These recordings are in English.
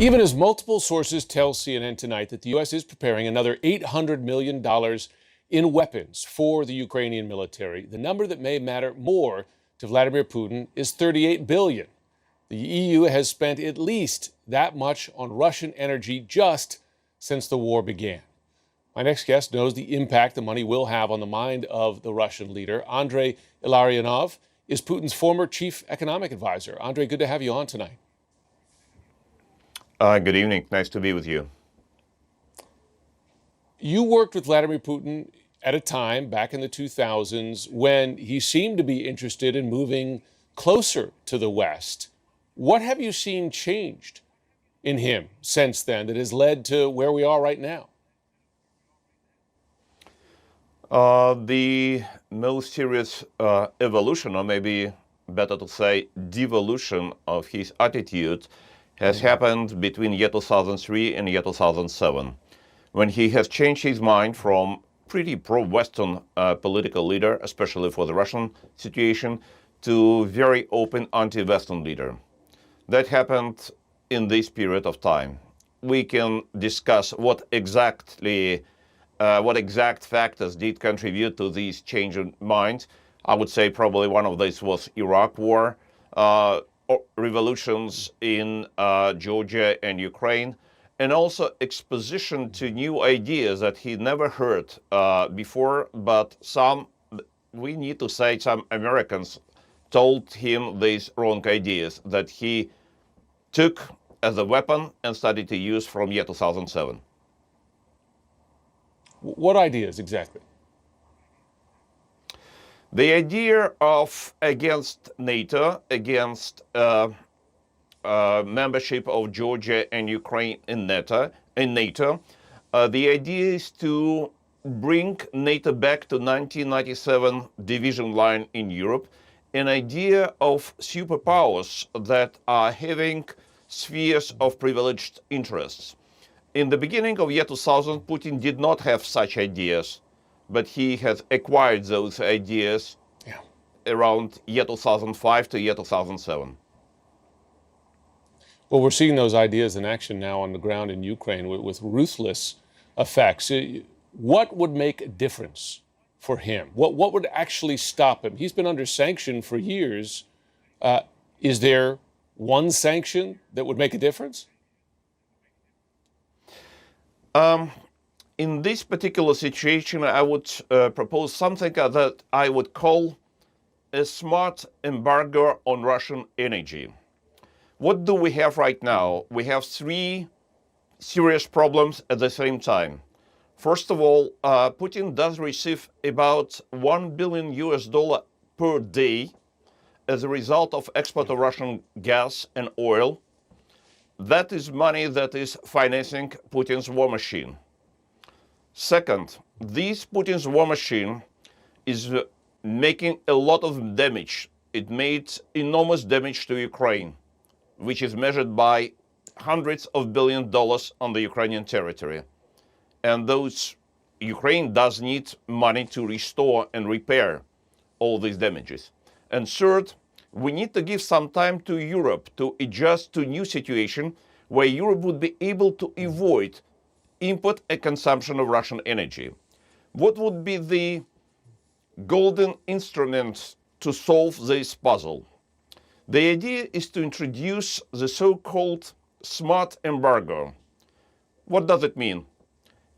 Even as multiple sources tell CNN tonight that the U.S. is preparing another $800 million in weapons for the Ukrainian military, the number that may matter more to Vladimir Putin is $38 billion. The EU has spent at least that much on Russian energy just since the war began. My next guest knows the impact the money will have on the mind of the Russian leader. Andrei Illarionov is Putin's former chief economic advisor. Andrei, good to have you on tonight. Good evening. Nice to be with you. You worked with Vladimir Putin at a time back in the 2000s when he seemed to be interested in moving closer to the West. What have you seen changed in him since then that has led to where we are right now? The most serious evolution, or maybe better to say devolution of his attitude has happened between year 2003 and year 2007, when he has changed his mind from pretty pro-Western political leader, especially for the Russian situation, to very open anti-Western leader. That happened in this period of time. We can discuss what exact factors did contribute to this change of mind. I would say probably one of these was Iraq war, revolutions in Georgia and Ukraine, and also exposition to new ideas that he never heard before, but we need to say some Americans told him these wrong ideas that he took as a weapon and started to use from year 2007. What ideas exactly? The idea of against NATO, against membership of Georgia and Ukraine in NATO, the idea is to bring NATO back to 1997 division line in Europe, an idea of superpowers that are having spheres of privileged interests. In the beginning of year 2000, Putin did not have such ideas, but he has acquired those ideas around year 2005 to year 2007. Well, we're seeing those ideas in action now on the ground in Ukraine with ruthless effects. What would make a difference for him? What would actually stop him? He's been under sanction for years. Is there one sanction that would make a difference? In this particular situation, I would propose something that I would call a smart embargo on Russian energy. What do we have right now? We have three serious problems at the same time. First of all, Putin does receive about $1 billion per day as a result of export of Russian gas and oil. That is money that is financing Putin's war machine. Second, this Putin's war machine is making a lot of damage. It made enormous damage to Ukraine, which is measured by hundreds of billions of dollars on the Ukrainian territory. And Ukraine does need money to restore and repair all these damages. And third, we need to give some time to Europe to adjust to a new situation where Europe would be able to avoid import and consumption of Russian energy. What would be the golden instrument to solve this puzzle? The idea is to introduce the so-called smart embargo. What does it mean?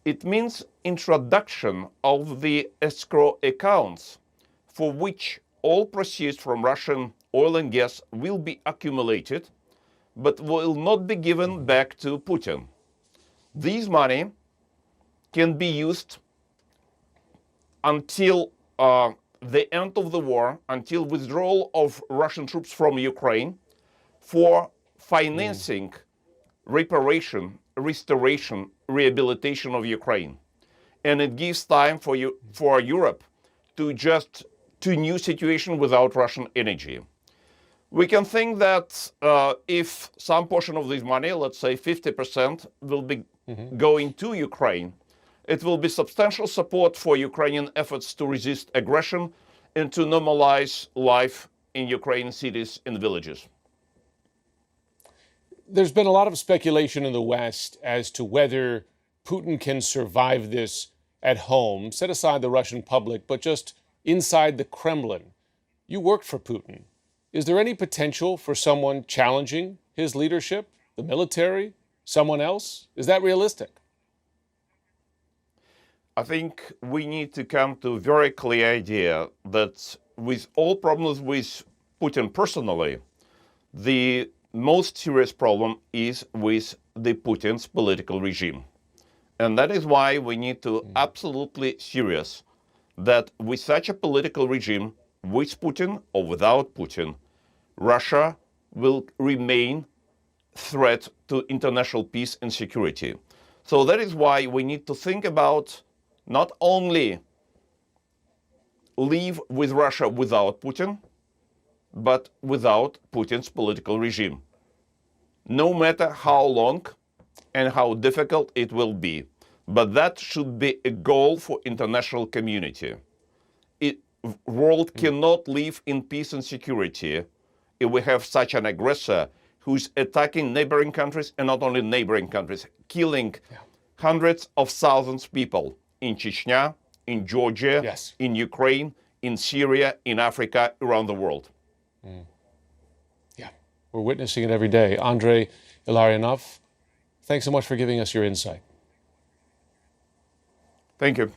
It means introduction of the escrow accounts for which all proceeds from Russian oil and gas will be accumulated, but will not be given back to Putin. This money can be used until the end of the war, until withdrawal of Russian troops from Ukraine, for financing reparation, restoration, rehabilitation of Ukraine. And it gives time for Europe to adjust to a new situation without Russian energy. We can think that if some portion of this money, let's say 50%, will be going to Ukraine, it will be substantial support for Ukrainian efforts to resist aggression and to normalize life in Ukrainian cities and villages. There's been a lot of speculation in the West as to whether Putin can survive this at home, set aside the Russian public, but just inside the Kremlin. You worked for Putin. Is there any potential for someone challenging his leadership, the military, someone else? Is that realistic? I think we need to come to a very clear idea that with all problems with Putin personally, the most serious problem is with the Putin's political regime. And that is why we need to absolutely serious that with such a political regime, with Putin or without Putin, Russia will remain threat to international peace and security. So that is why we need to think about not only live with Russia without Putin, but without Putin's political regime, no matter how long and how difficult it will be. But that should be a goal for international community. World cannot live in peace and security if we have such an aggressor who's attacking neighboring countries, and not only neighboring countries, killing hundreds of thousands of people in Chechnya, in Georgia, Yes. in Ukraine, in Syria, in Africa, around the world. Yeah, we're witnessing it every day. Andrei Ilarionov, thanks so much for giving us your insight. Thank you.